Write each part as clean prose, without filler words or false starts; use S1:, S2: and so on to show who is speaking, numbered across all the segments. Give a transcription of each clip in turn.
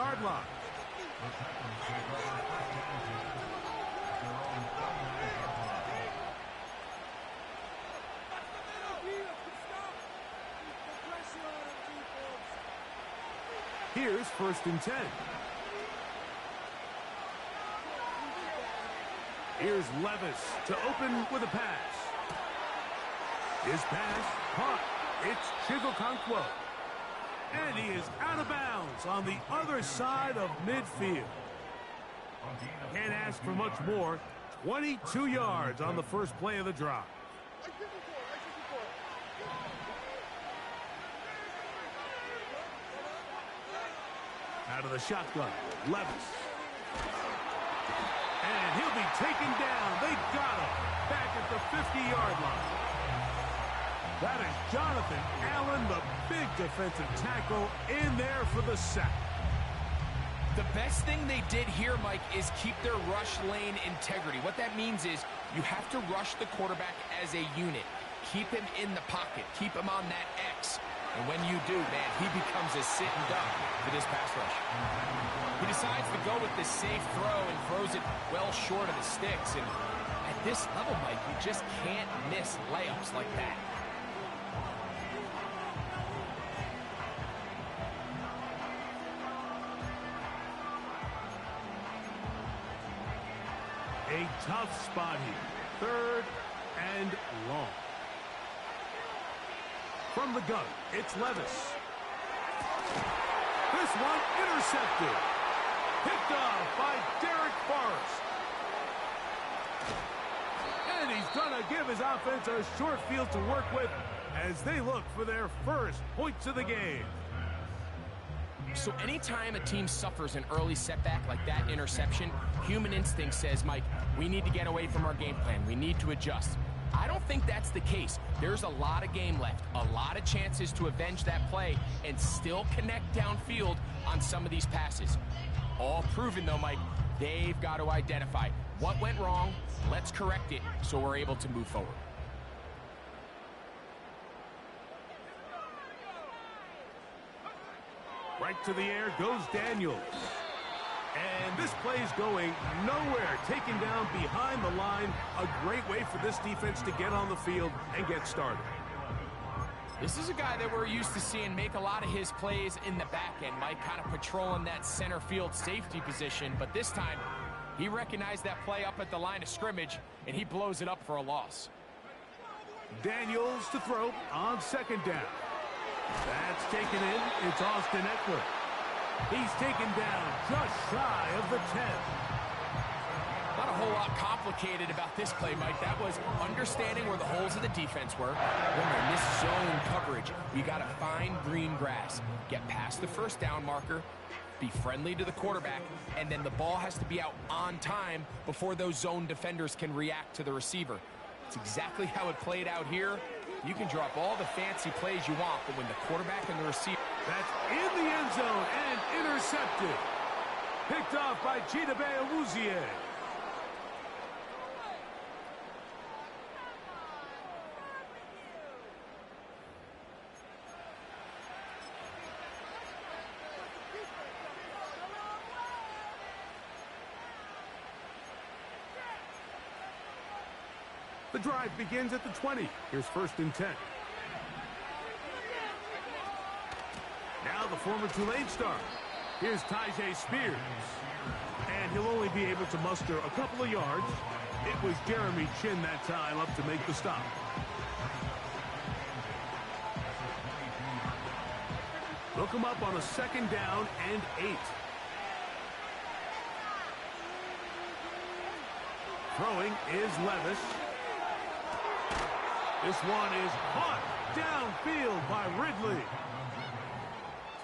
S1: 50-yard line. Here's 1st and 10. Here's Levis to open with a pass. His pass caught. It's Chigokonkwo. And he is out of bounds on the other side of midfield. Can't ask for much more. 22 yards on the first play of the drive. Out of the shotgun, Levis. And he'll be taken down. They got him back at the 50-yard line. That is Jonathan Allen, the big defensive tackle, in there for the sack.
S2: The best thing they did here, Mike, is keep their rush lane integrity. What that means is you have to rush the quarterback as a unit. Keep him in the pocket. Keep him on that X. And when you do, man, he becomes a sitting duck for this pass rush. He decides to go with this safe throw and throws it well short of the sticks. And at this level, Mike, you just can't miss layups like that.
S1: A tough spot here. 3rd and long. From the gun, it's Levis. This one intercepted. Picked off by Derek Forrest. And he's going to give his offense a short field to work with as they look for their first points of the game.
S2: So anytime a team suffers an early setback like that interception, human instinct says, Mike, we need to get away from our game plan. We need to adjust. I don't think that's the case. There's a lot of game left, a lot of chances to avenge that play and still connect downfield on some of these passes. All proven, though, Mike, they've got to identify what went wrong, let's correct it so we're able to move forward.
S1: Right to the air goes Daniels. And this play's going nowhere. Taken down behind the line. A great way for this defense to get on the field and get started.
S2: This is a guy that we're used to seeing make a lot of his plays in the back end, Mike, kind of patrolling that center field safety position. But this time, he recognized that play up at the line of scrimmage, and he blows it up for a loss.
S1: Daniels to throw on 2nd down. That's taken in. It's Austin Eckler. He's taken down just shy of the 10.
S2: Not a whole lot complicated about this play, Mike. That was understanding where the holes of the defense were. Remember, in this zone coverage, you got to find green grass. Get past the 1st down marker, be friendly to the quarterback, and then the ball has to be out on time before those zone defenders can react to the receiver. It's exactly how it played out here. You can drop all the fancy plays you want, but when the quarterback and the receiver...
S1: That's in the end zone and intercepted. Picked off by Chidobe Awuzie. The drive begins at the 20. Here's 1st and 10. Now the former Tulane star. Here's Tyjae Spears. And he'll only be able to muster a couple of yards. It was Jeremy Chin that time up to make the stop. Look him up on a 2nd down and 8. Throwing is Levis. This one is caught downfield by Ridley.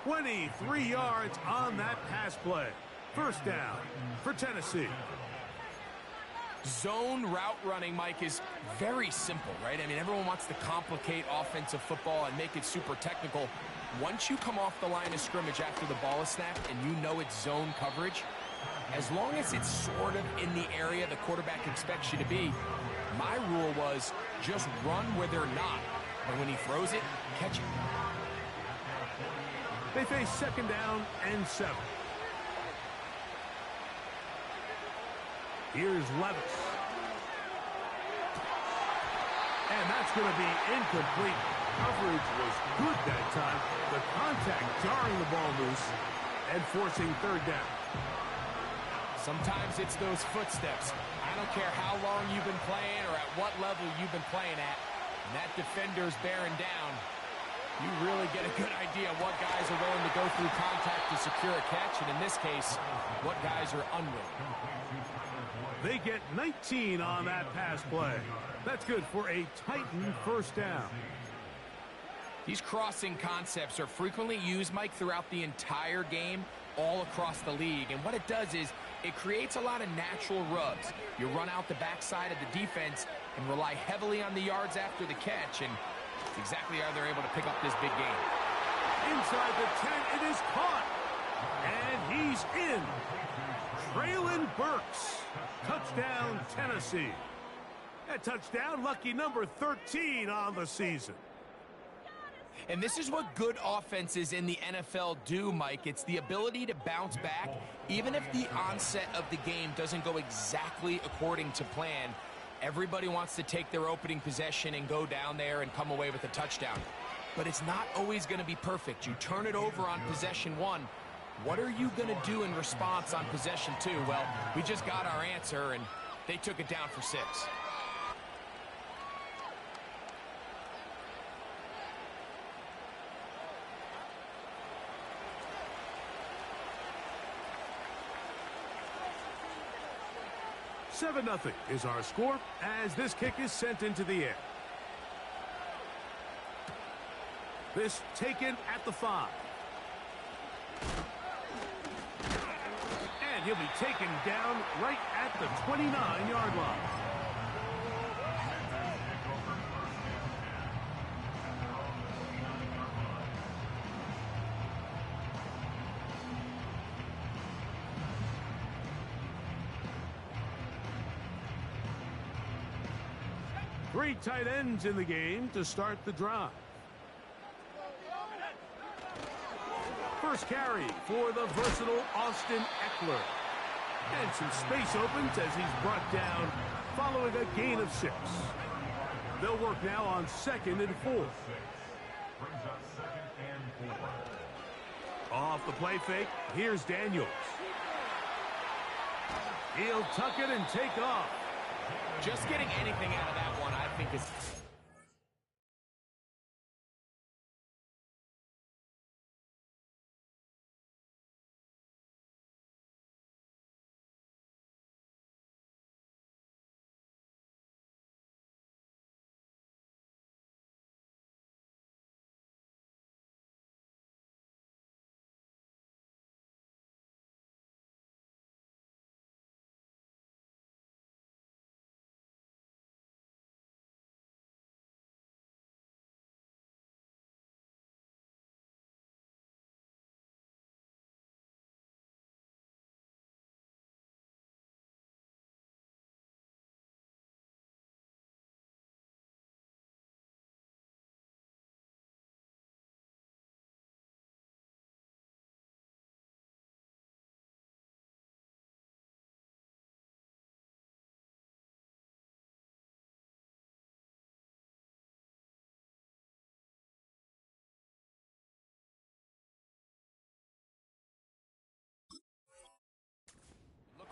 S1: 23 yards on that pass play. 1st down for Tennessee.
S2: Zone route running, Mike, is very simple, right? I mean, everyone wants to complicate offensive football and make it super technical. Once you come off the line of scrimmage after the ball is snapped and you know it's zone coverage, as long as it's sort of in the area the quarterback expects you to be, my rule was just run where they're not. And when he throws it, catch it.
S1: They face 2nd down and 7. Here's Levis. And that's going to be incomplete. Coverage was good that time. The contact jarring the ball loose and forcing third down.
S2: Sometimes it's those footsteps. I don't care how long you've been playing or at what level you've been playing at. And that defender's bearing down. You really get a good idea what guys are willing to go through contact to secure a catch, and in this case, what guys are unwilling.
S1: They get 19 on that pass play. That's good for a Titan first down.
S2: These crossing concepts are frequently used, Mike, throughout the entire game, all across the league. And what it does is it creates a lot of natural rubs. You run out the backside of the defense and rely heavily on the yards after the catch, and it's exactly how they're able to pick up this big game.
S1: Inside the 10, it is caught. And he's in. Traylon Burks. Touchdown, Tennessee. That touchdown, lucky number 13 on the season.
S2: And this is what good offenses in the NFL do, Mike. It's the ability to bounce back, even if the onset of the game doesn't go exactly according to plan. Everybody wants to take their opening possession and go down there and come away with a touchdown. But it's not always going to be perfect. You turn it over on possession one. What are you going to do in response on possession two? Well, we just got our answer, and they took it down for 6.
S1: Seven 0 is our score as this kick is sent into the air. This taken at the 5. And he'll be taken down right at the 29-yard line. Three tight ends in the game to start the drive. First carry for the versatile Austin Eckler. And some space opens as he's brought down following a gain of 6. They'll work now on 2nd and 4. Off the play fake, here's Daniels. He'll tuck it and take off.
S2: Just getting anything out of that one, I think, is...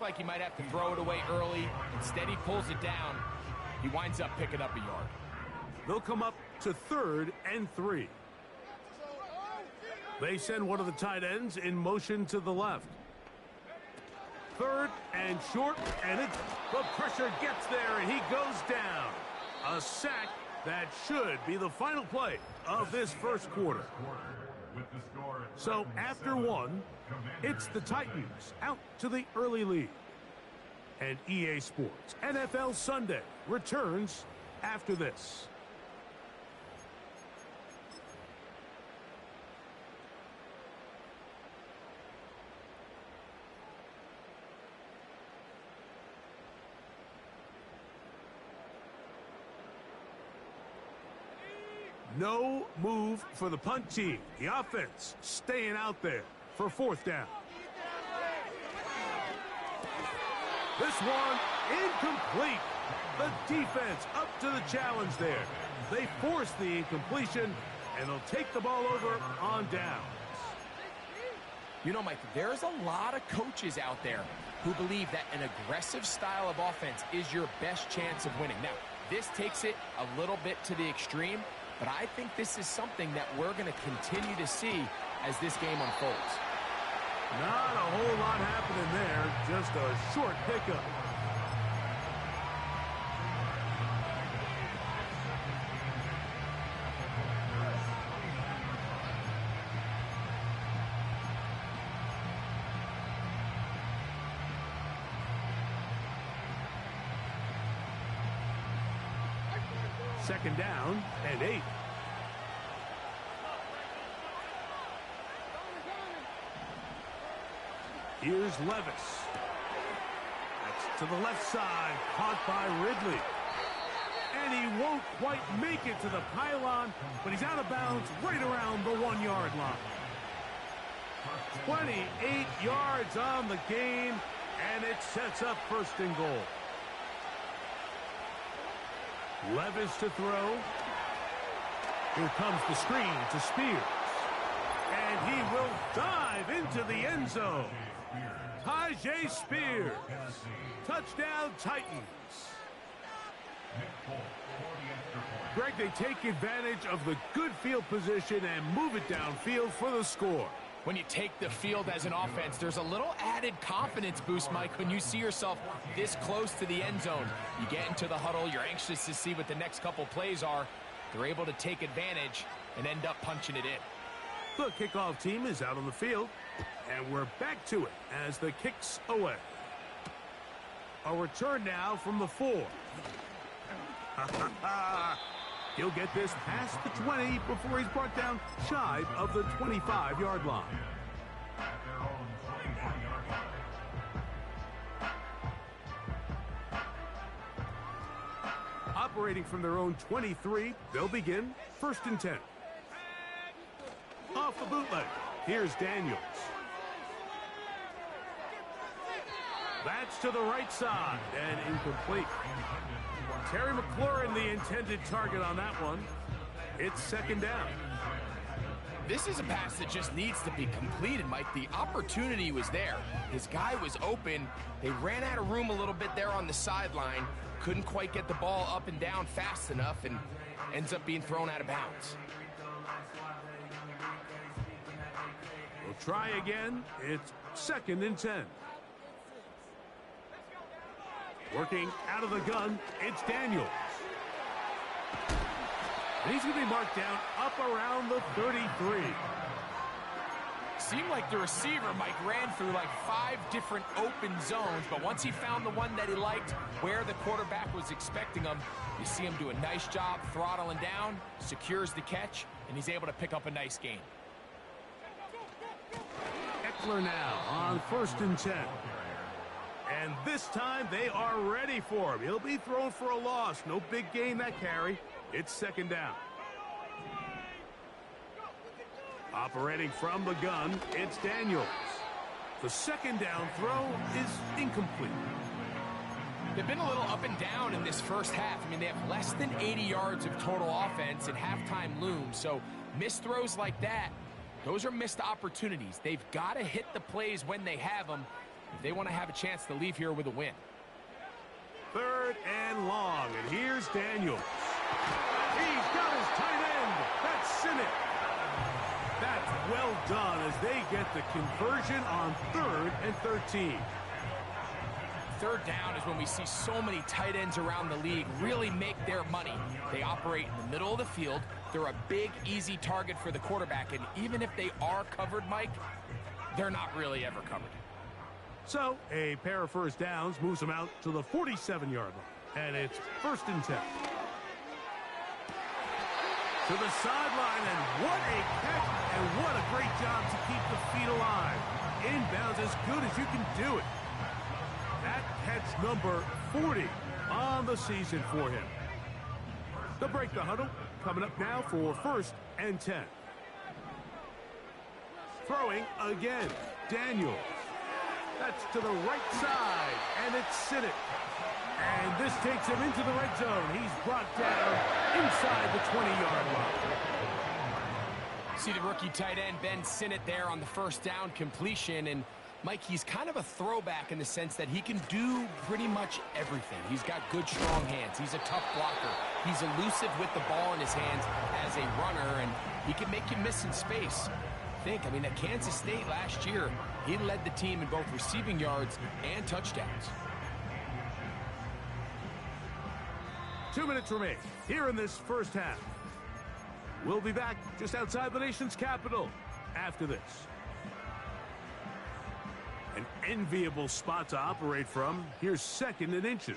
S2: like he might have to throw it away early. Instead, he pulls it down. He winds up picking up a yard.
S1: They'll come up to 3rd and 3. They send one of the tight ends in motion to the left. 3rd and short, and the pressure gets there, and he goes down. A sack that should be the final play of this first quarter. So after 1, it's the Titans out to the early lead. And EA Sports NFL Sunday returns after this. No move for the punt team. The offense staying out there for 4th down. This one incomplete. The defense up to the challenge there. They force the incompletion, and they'll take the ball over on down.
S2: You know, Mike, there's a lot of coaches out there who believe that an aggressive style of offense is your best chance of winning. Now, this takes it a little bit to the extreme, but I think this is something that we're going to continue to see as this game unfolds.
S1: Not a whole lot happening there, just a short pickup. Second down and 8. Here's Levis. That's to the left side, caught by Ridley. And he won't quite make it to the pylon, but he's out of bounds right around the 1-yard line. 28 yards on the gain, and it sets up first and goal. Levis to throw. Here comes the screen to Spears. And he will dive into the end zone. Tyjae Spears. Touchdown, Titans. Greg, they take advantage of the good field position and move it downfield for the score.
S2: When you take the field as an offense, there's a little added confidence boost, Mike, when you see yourself this close to the end zone. You get into the huddle, you're anxious to see what the next couple plays are. They're able to take advantage and end up punching it in.
S1: The kickoff team is out on the field, and we're back to it as the kick's away. A return now from the 4. He'll get this past the 20 before he's brought down shy of the 25-yard line. Operating from their own 23, they'll begin 1st and 10. Off the bootleg, here's Daniels. That's to the right side and incomplete. Terry McLaurin, the intended target on that one. It's 2nd down.
S2: This is a pass that just needs to be completed, Mike. The opportunity was there. His guy was open. They ran out of room a little bit there on the sideline. Couldn't quite get the ball up and down fast enough and ends up being thrown out of bounds.
S1: We'll try again. It's 2nd and 10. Working out of the gun, it's Daniels. And he's going to be marked down up around the 33.
S2: Seemed like the receiver, Mike, ran through like 5 different open zones, but once he found the one that he liked, where the quarterback was expecting him, you see him do a nice job throttling down, secures the catch, and he's able to pick up a nice gain.
S1: Eckler now on 1st and 10. And this time they are ready for him. He'll be thrown for a loss. No big gain that carry. It's 2nd down. Operating from the gun, it's Daniels. The 2nd down throw is incomplete.
S2: They've been a little up and down in this first half. I mean, they have less than 80 yards of total offense and halftime looms. So missed throws like that, those are missed opportunities. They've got to hit the plays when they have them if they want to have a chance to leave here with a win.
S1: 3rd and long, and here's Daniels. He's got his tight end. That's Sinnott. That's well done as they get the conversion on 3rd and 13.
S2: 3rd down is when we see so many tight ends around the league really make their money. They operate in the middle of the field. They're a big, easy target for the quarterback, and even if they are covered, Mike, they're not really ever covered.
S1: So, a pair of 1st downs moves them out to the 47-yard line. And it's 1st and 10. To the sideline, and what a catch, and what a great job to keep the feet alive. Inbounds as good as you can do it. That catch number 40 on the season for him. They'll break the huddle. Coming up now for 1st and 10. Throwing again, Daniels. stretch to the right side, and it's Sinnott. And this takes him into the red zone. He's brought down inside the 20-yard line.
S2: See the rookie tight end, Ben Sinnott, there on the first down completion. And, Mike, he's kind of a throwback in the sense that he can do pretty much everything. He's got good, strong hands. He's a tough blocker. He's elusive with the ball in his hands as a runner, and he can make you miss in space. I mean, at Kansas State last year, he led the team in both receiving yards and touchdowns.
S1: 2 minutes remain here in this first half. We'll be back just outside the nation's capital after this. An enviable spot to operate from. Here's 2nd and inches.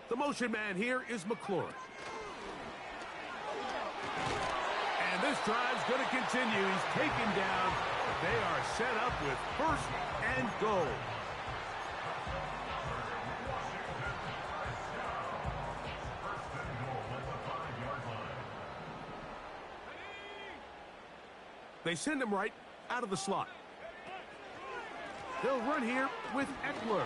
S1: The motion man here is McLaurin. And this drive's going to continue. He's taken down, but they are set up with 1st and goal. They send him right out of the slot. They'll run here with Eckler.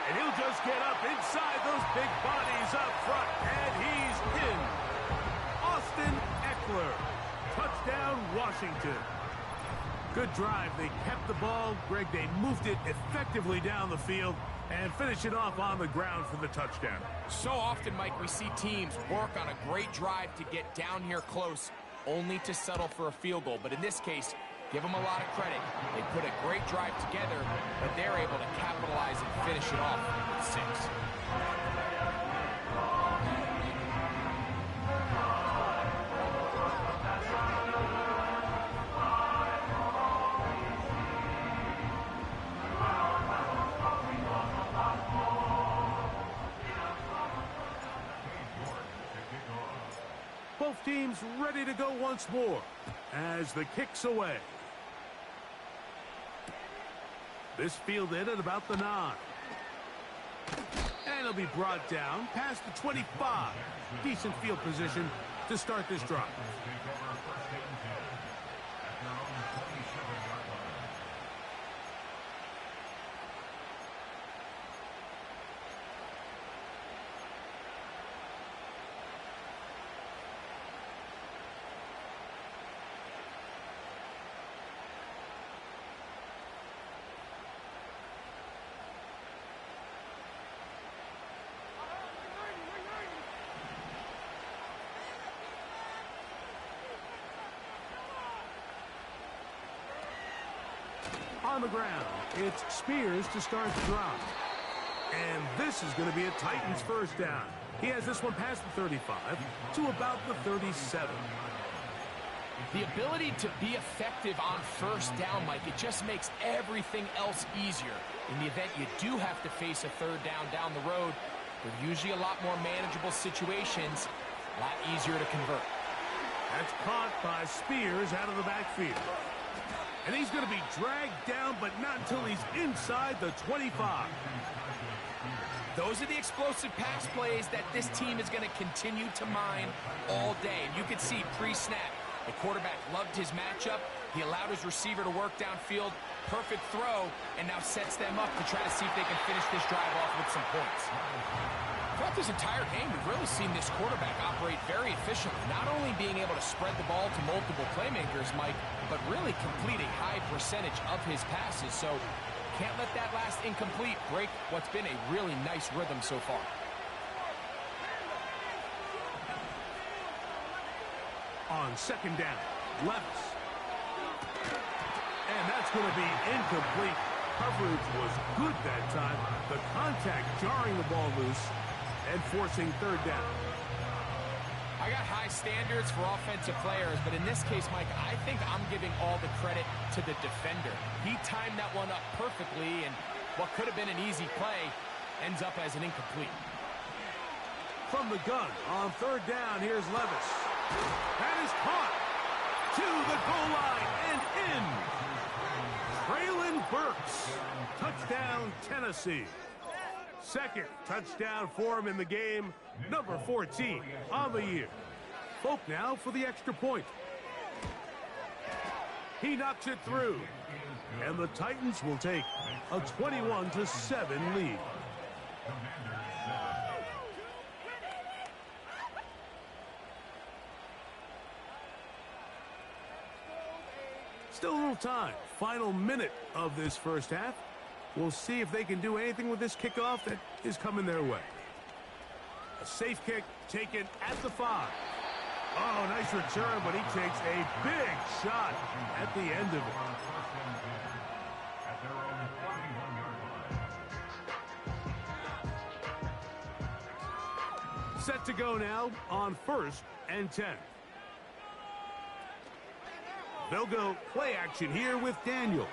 S1: And he'll just get up inside those big bodies up front. And he's in. Austin Eckler. Touchdown, Washington. Good drive. They kept the ball. Greg, they moved it effectively down the field and finish it off on the ground for the touchdown.
S2: So often, Mike, we see teams work on a great drive to get down here close, only to settle for a field goal. But in this case, give them a lot of credit. They put a great drive together, but they're able to capitalize and finish it off with 6.
S1: Both teams ready to go once more as the kick's away. This fielded at about the 9. And it'll be brought down past the 25. Decent field position to start this drive. On the ground, it's Spears to start the drive. And this is going to be a Titans first down. He has this one past the 35 to about the 37.
S2: The ability to be effective on first down, Mike, it just makes everything else easier. In the event you do have to face a 3rd down the road, they're usually a lot more manageable situations, a lot easier to convert.
S1: That's caught by Spears out of the backfield. And he's going to be dragged down, but not until he's inside the 25.
S2: Those are the explosive pass plays that this team is going to continue to mine all day. And you can see pre-snap, the quarterback loved his matchup. He allowed his receiver to work downfield. Perfect throw, and now sets them up to try to see if they can finish this drive off with some points. Throughout this entire game, we've really seen this quarterback operate very efficiently, not only being able to spread the ball to multiple playmakers, Mike, but really complete a high percentage of his passes. So can't let that last incomplete break what's been a really nice rhythm so far.
S1: On 2nd down, Levis. And that's going to be incomplete. Coverage was good that time. The contact jarring the ball loose and forcing 3rd down.
S2: I got high standards for offensive players, but in this case, Mike, I think I'm giving all the credit to the defender. He timed that one up perfectly, and what could have been an easy play ends up as an incomplete.
S1: From the gun on 3rd down, here's Levis. That is caught to the goal line and in. Braylon Burks. Touchdown, Tennessee. 2nd touchdown for him in the game, number 14 on the year. Folk now for the extra point. He knocks it through. And the Titans will take a 21-7 lead. Still a little time. Final minute of this first half. We'll see if they can do anything with this kickoff that is coming their way. A safe kick taken at the 5. Oh, nice return, but he takes a big shot at the end of it. Set to go now on 1st and 10. They'll go play action here with Daniels.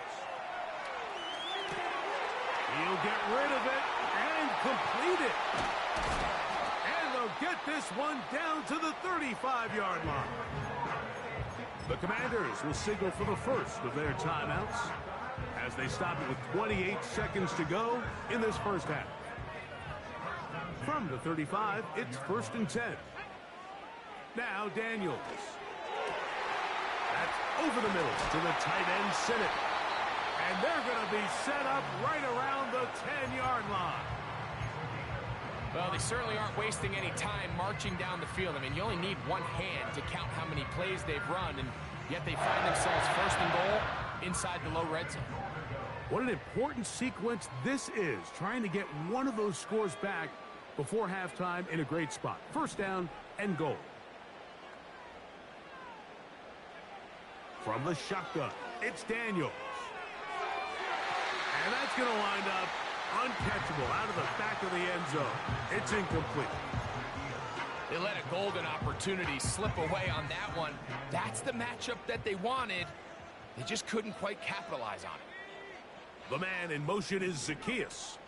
S1: He'll get rid of it and complete it. And they'll get this one down to the 35-yard line. The Commanders will signal for the first of their timeouts as they stop it with 28 seconds to go in this first half. From the 35, it's 1st and 10. Now Daniels. That's over the middle to the tight end, Sinnott. And they're going to be set up right around the 10-yard line.
S2: Well, they certainly aren't wasting any time marching down the field. I mean, you only need one hand to count how many plays they've run, and yet they find themselves 1st and goal inside the low red zone.
S1: What an important sequence this is, trying to get one of those scores back before halftime in a great spot. 1st down and goal. From the shotgun, it's Daniels. And that's going to wind up uncatchable out of the back of the end zone. It's incomplete.
S2: They let a golden opportunity slip away on that one. That's the matchup that they wanted. They just couldn't quite capitalize on it.
S1: The man in motion is Zaccheaus.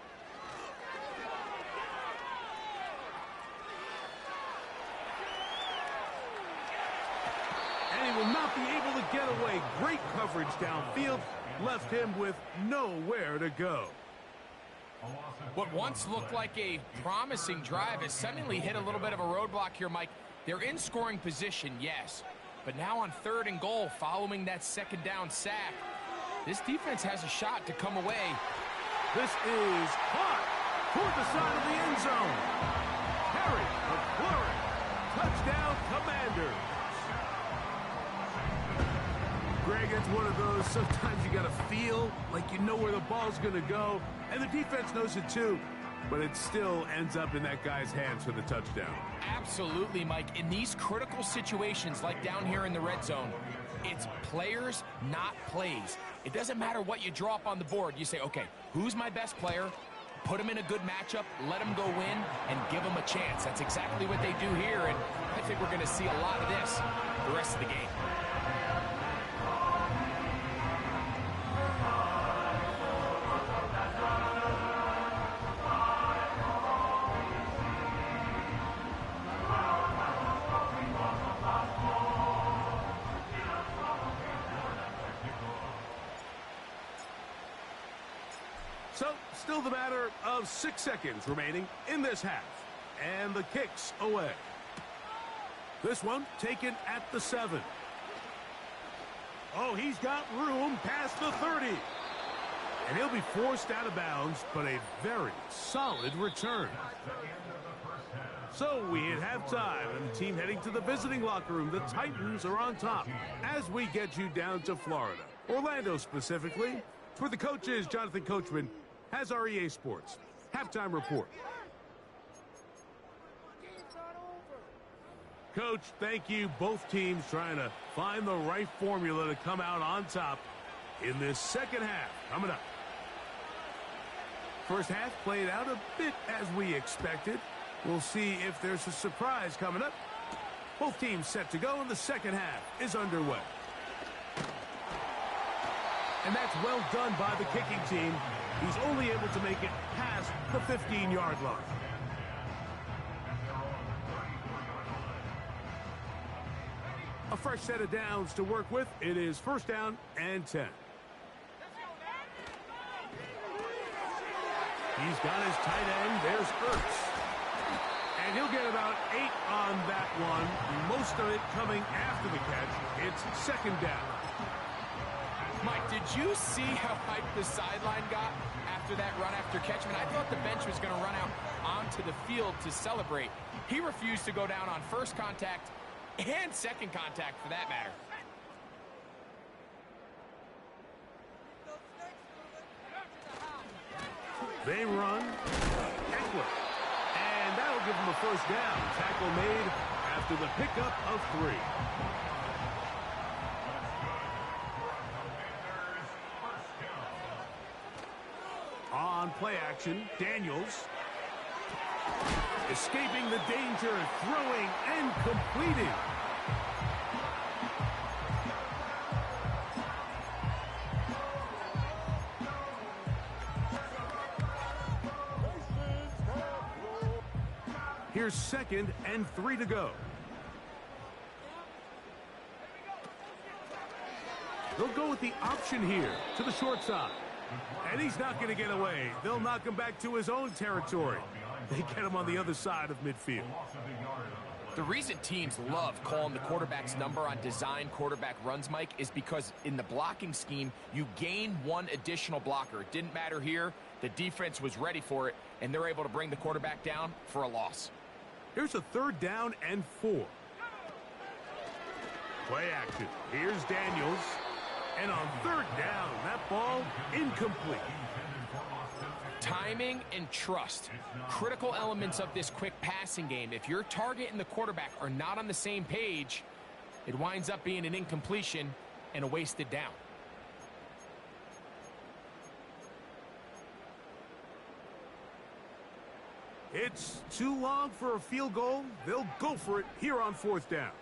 S1: And he will not be able to get away. Great coverage downfield. Left him with nowhere to go.
S2: What once looked like a promising drive has suddenly hit a little bit of a roadblock here, Mike. They're in scoring position, yes. But now on 3rd and goal, following that 2nd down sack, this defense has a shot to come away.
S1: This is caught toward the side of the end zone. Harry McLaurin. Touchdown, Commanders. Greg, it's one of those, sometimes you got to feel like you know where the ball's going to go, and the defense knows it too, but it still ends up in that guy's hands for the touchdown.
S2: Absolutely, Mike. In these critical situations, like down here in the red zone, it's players, not plays. It doesn't matter what you draw up on the board. You say, okay, who's my best player? Put him in a good matchup, let him go win, and give him a chance. That's exactly what they do here, and I think we're going to see a lot of this the rest of the game.
S1: So, still the matter of 6 seconds remaining in this half. And the kick's away. This one taken at the 7. Oh, he's got room past the 30. And he'll be forced out of bounds, but a very solid return. So we hit halftime, and the team heading to the visiting locker room. The Titans are on top as we get you down to Florida. Orlando specifically. For the coaches, Jonathan Coachman has our EA Sports halftime report. Coach, thank you. Both teams trying to find the right formula to come out on top in this second half. Coming up. First half played out a bit as we expected. We'll see if there's a surprise coming up. Both teams set to go, and the second half is underway. And that's well done by the kicking team. He's only able to make it past the 15-yard line. A fresh set of downs to work with. It is 1st down and 10. He's got his tight end. There's Ertz. And he'll get about 8 on that one. Most of it coming after the catch. It's 2nd down.
S2: Mike, Did you see how hyped the sideline got after that run after catch? I mean, I thought the bench was going to run out onto the field to celebrate. He refused to go down on first contact and second contact, for that matter.
S1: They run. Eckler. And that'll give them a first down. Tackle made after the pickup of 3. On play action, Daniels. Escaping the danger, throwing and completing. Here's 2nd and 3 to go. They'll go with the option here to the short side. And he's not going to get away. They'll knock him back to his own territory. They get him on the other side of midfield.
S2: The reason teams love calling the quarterback's number on design quarterback runs, Mike, is because in the blocking scheme, you gain one additional blocker. It didn't matter here. The defense was ready for it, and they're able to bring the quarterback down for a loss.
S1: Here's a 3rd down and 4. Play action. Here's Daniels. And on 3rd down, that ball incomplete.
S2: Timing and trust, critical elements of this quick passing game. If your target and the quarterback are not on the same page, it winds up being an incompletion and a wasted down.
S1: It's too long for a field goal. They'll go for it here on 4th down.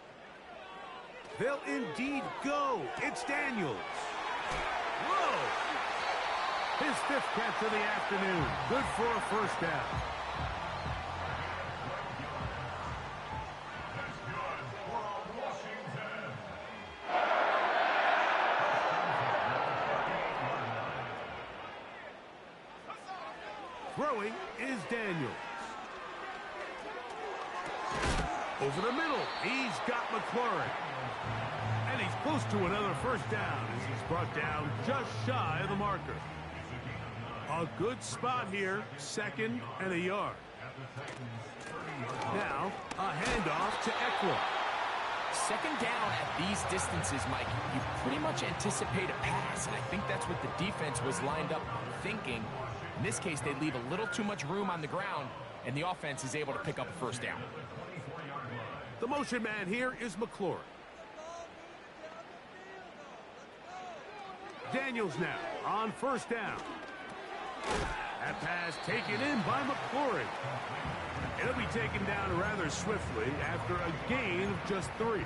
S1: They'll indeed go. It's Daniels. Whoa! His 5th catch of the afternoon. Good for a first down. Throwing is Daniels. Over the middle, he's got McLaurin. And he's close to another first down as he's brought down just shy of the marker. A good spot here, 2nd and a yard. Now, a handoff to Eckler.
S2: 2nd down at these distances, Mike, you pretty much anticipate a pass, and I think that's what the defense was lined up thinking. In this case, they leave a little too much room on the ground, and the offense is able to pick up a first down.
S1: The motion man here is McLaurin. Daniels now on 1st down. That pass taken in by McLaurin. It'll be taken down rather swiftly after a gain of just 3.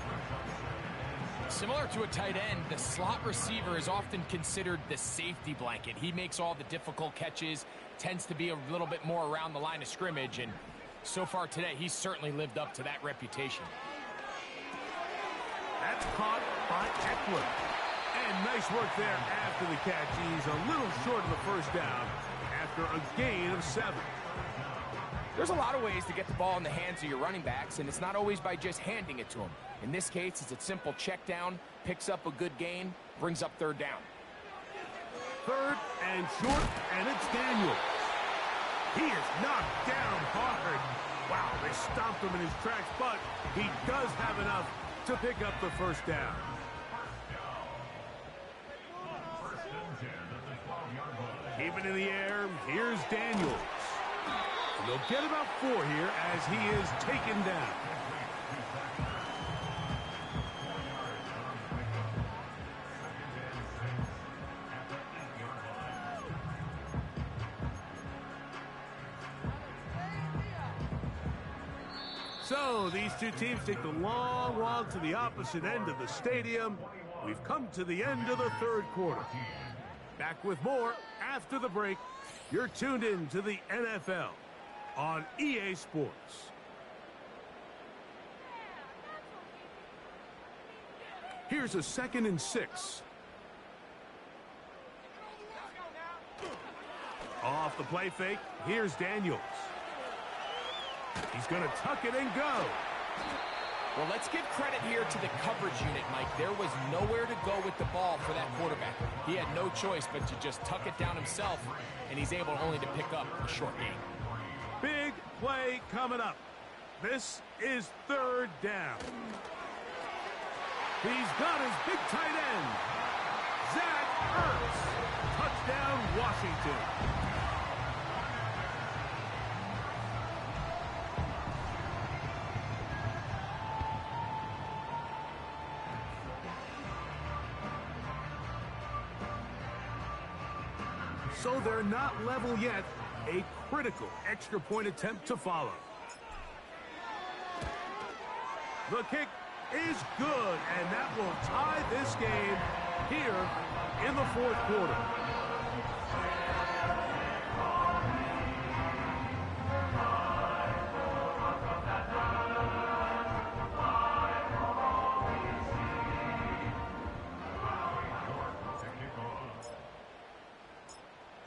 S2: Similar to a tight end, the slot receiver is often considered the safety blanket. He makes all the difficult catches, tends to be a little bit more around the line of scrimmage, and so far today, he's certainly lived up to that reputation.
S1: That's caught by Eckler. And nice work there after the catch. He's a little short of the first down after a gain of 7.
S2: There's a lot of ways to get the ball in the hands of your running backs, and it's not always by just handing it to them. In this case, it's a simple check down, picks up a good gain, brings up 3rd down.
S1: 3rd and short, and it's Daniels. He is knocked down hard. Wow, they stomped him in his tracks, but he does have enough to pick up the first down. Keep it in the air. Here's Daniels. And they'll get about 4 here as he is taken down. So these two teams take the long walk to the opposite end of the stadium. We've come to the end of the 3rd quarter. Back with more after the break. You're tuned in to the NFL on EA Sports. Here's a 2nd and 6. Off the play fake, here's Daniels. He's going to tuck it and go.
S2: Well, let's give credit here to the coverage unit, Mike. There was nowhere to go with the ball for that quarterback. He had no choice but to just tuck it down himself, and he's able only to pick up a short gain.
S1: Big play coming up. This is third down. He's got his big tight end, Zach Ertz. Touchdown, Washington. So they're not level yet. A critical extra point attempt to follow. The kick is good, and that will tie this game here in the fourth quarter.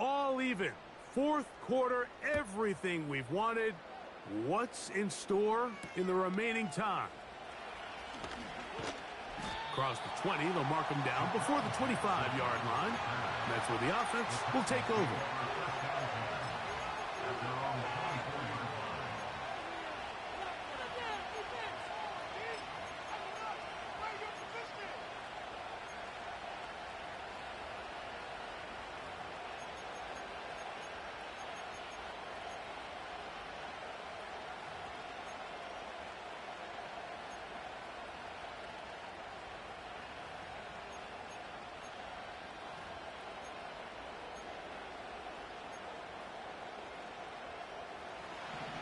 S1: All even. Fourth quarter, everything we've wanted. What's in store in the remaining time? Across the 20, they'll mark him down before the 25-yard line. That's where the offense will take over.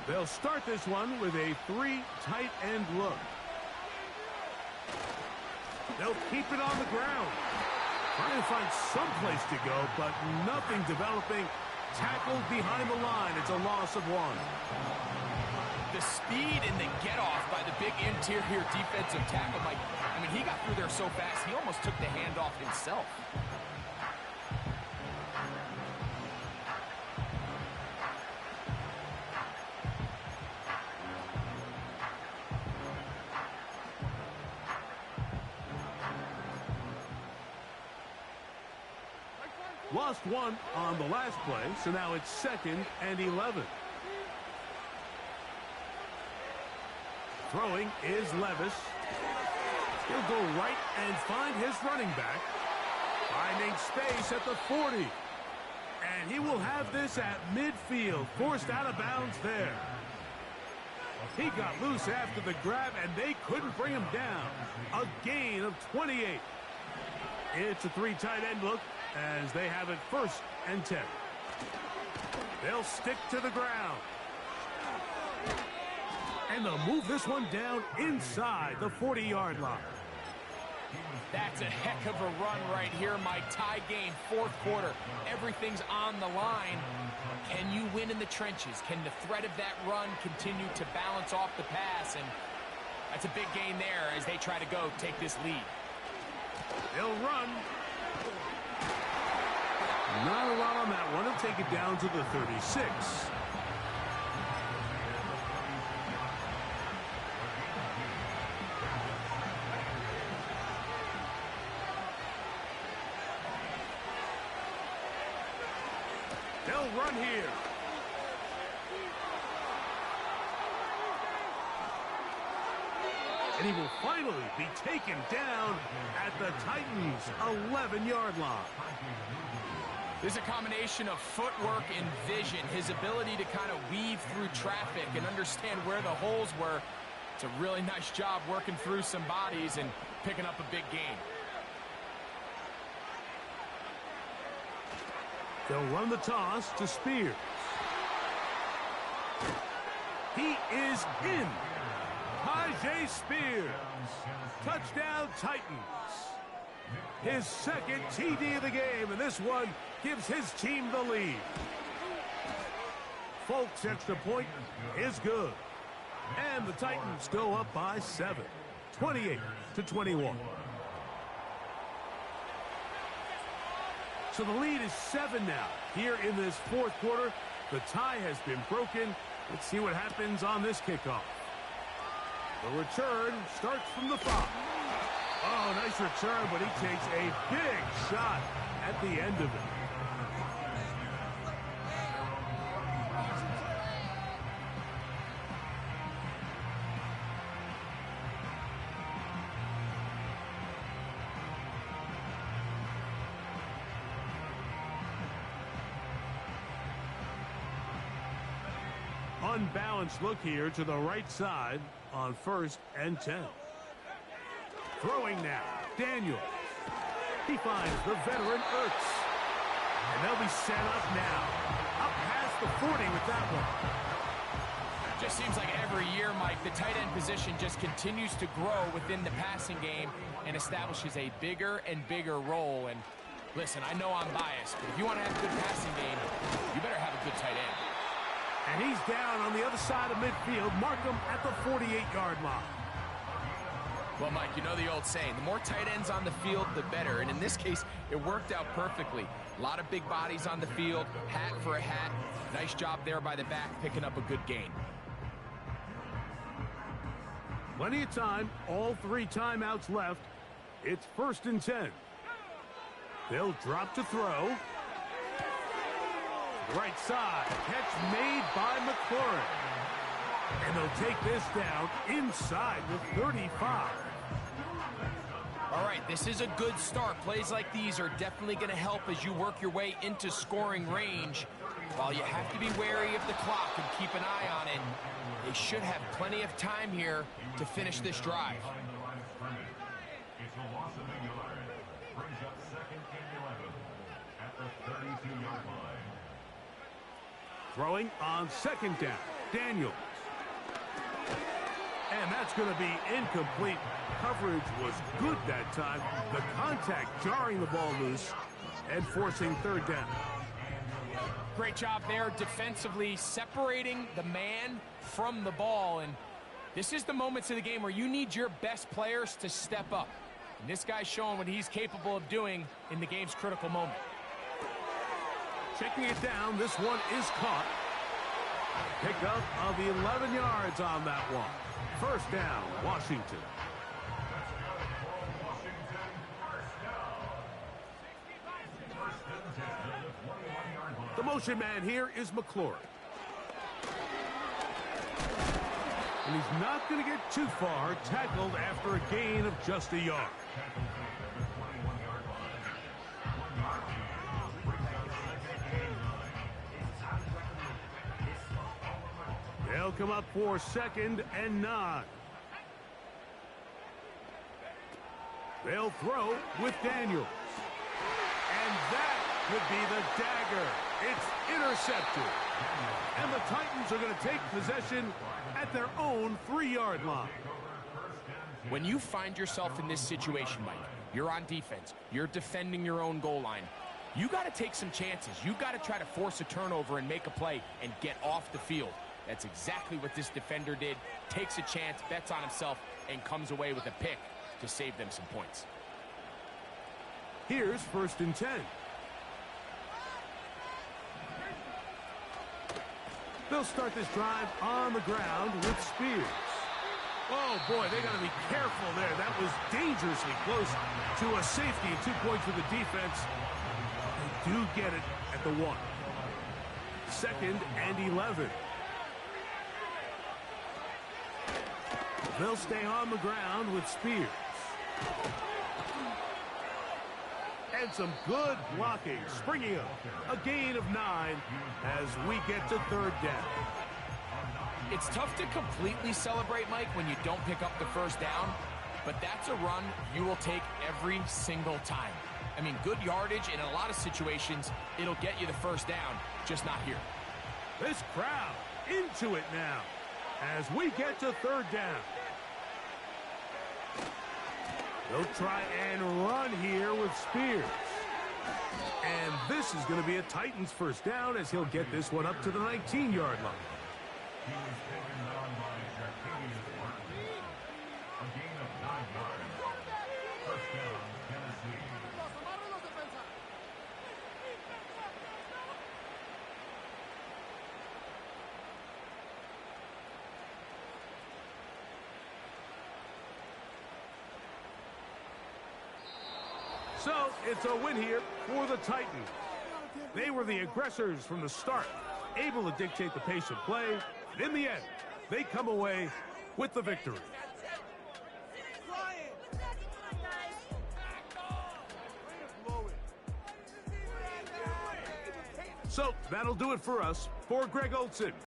S1: They'll start this one with a 3 tight end look. They'll keep it on the ground. Trying to find some place to go, but nothing developing. Tackled behind the line. It's a loss of 1.
S2: The speed and the get-off by the big interior defensive tackle, Mike. I mean, he got through there so fast, he almost took the handoff himself.
S1: Lost 1 on the last play, so now it's 2nd and 11. Throwing is Levis. He'll go right and find his running back. Finding space at the 40. And he will have this at midfield, forced out of bounds there. He got loose after the grab, and they couldn't bring him down. A gain of 28. It's a 3 tight end look, as they have it 1st and 10. They'll stick to the ground. And they'll move this one down inside the 40-yard line.
S2: That's a heck of a run right here, Mike. Tie game, fourth quarter. Everything's on the line. Can you win in the trenches? Can the threat of that run continue to balance off the pass? And that's a big gain there as they try to go take this lead.
S1: They'll run. Not a lot on that one. He'll take it down to the 36. They'll run here. And he will finally be taken down at the Titans' 11-yard line.
S2: This is a combination of footwork and vision, his ability to kind of weave through traffic and understand where the holes were. It's a really nice job working through some bodies and picking up a big gain.
S1: They'll run the toss to Spears. He is in. Tyjae Spears. Touchdown Titans. His 2nd TD of the game, and this one gives his team the lead. Folks' extra point is good. And the Titans go up by 7, 28-21. So the lead is 7 now. Here in this fourth quarter, the tie has been broken. Let's see what happens on this kickoff. The return starts from the 5. Oh, nice return, but he takes a big shot at the end of it. Unbalanced look here to the right side on 1st and 10. Throwing now, Daniels. He finds the veteran Ertz. And they'll be set up now. Up past the 40 with that one.
S2: Just seems like every year, Mike, the tight end position just continues to grow within the passing game and establishes a bigger and bigger role. And listen, I know I'm biased, but if you want to have a good passing game, you better have a good tight end.
S1: And he's down on the other side of midfield. Mark him at the 48-yard line.
S2: Well, Mike, you know the old saying, the more tight ends on the field, the better. And in this case, it worked out perfectly. A lot of big bodies on the field, hat for a hat. Nice job there by the back, picking up a good gain.
S1: Plenty of time, all 3 timeouts left. It's 1st and 10. They'll drop to throw. Right side, catch made by McLaurin. And they'll take this down inside the 35.
S2: All right, this is a good start. Plays like these are definitely going to help as you work your way into scoring range. While you have to be wary of the clock and keep an eye on it, they should have plenty of time here to finish this drive.
S1: Throwing on 2nd down, Daniels. And that's going to be incomplete. Coverage was good that time. The contact jarring the ball loose and forcing 3rd down.
S2: Great job there defensively, separating the man from the ball. And this is the moments of the game where you need your best players to step up. And this guy's showing what he's capable of doing in the game's critical moment.
S1: Checking it down, this one is caught. Pickup of 11 yards on that one. 1st down, Washington. The motion man here is McLaurin. And he's not going to get too far, tackled after a gain of just a yard. They'll come up for 2nd and 9. They'll throw with Daniels. And that could be the dagger. It's intercepted. And the Titans are going to take possession at their own 3-yard line.
S2: When you find yourself in this situation, Mike, you're on defense, you're defending your own goal line, you got to take some chances. You got to try to force a turnover and make a play and get off the field. That's exactly what this defender did. Takes a chance, bets on himself, and comes away with a pick to save them some points.
S1: Here's 1st and 10. They'll start this drive on the ground with Spears. Oh, boy, they got to be careful there. That was dangerously close to a safety and 2 points for the defense. They do get it at the 1. 2nd and 11. They'll stay on the ground with Spears. And some good blocking, springing up. A gain of 9 as we get to 3rd down.
S2: It's tough to completely celebrate, Mike, when you don't pick up the 1st down, but that's a run you will take every single time. I mean, good yardage in a lot of situations, it'll get you the 1st down, just not here.
S1: This crowd into it now as we get to 3rd down. They'll try and run here with Spears. And this is going to be a Titans 1st down as he'll get this one up to the 19-yard line. So it's a win here for the Titans. They were the aggressors from the start, able to dictate the pace of play. And in the end, they come away with the victory. So that'll do it for us. For Greg Olson,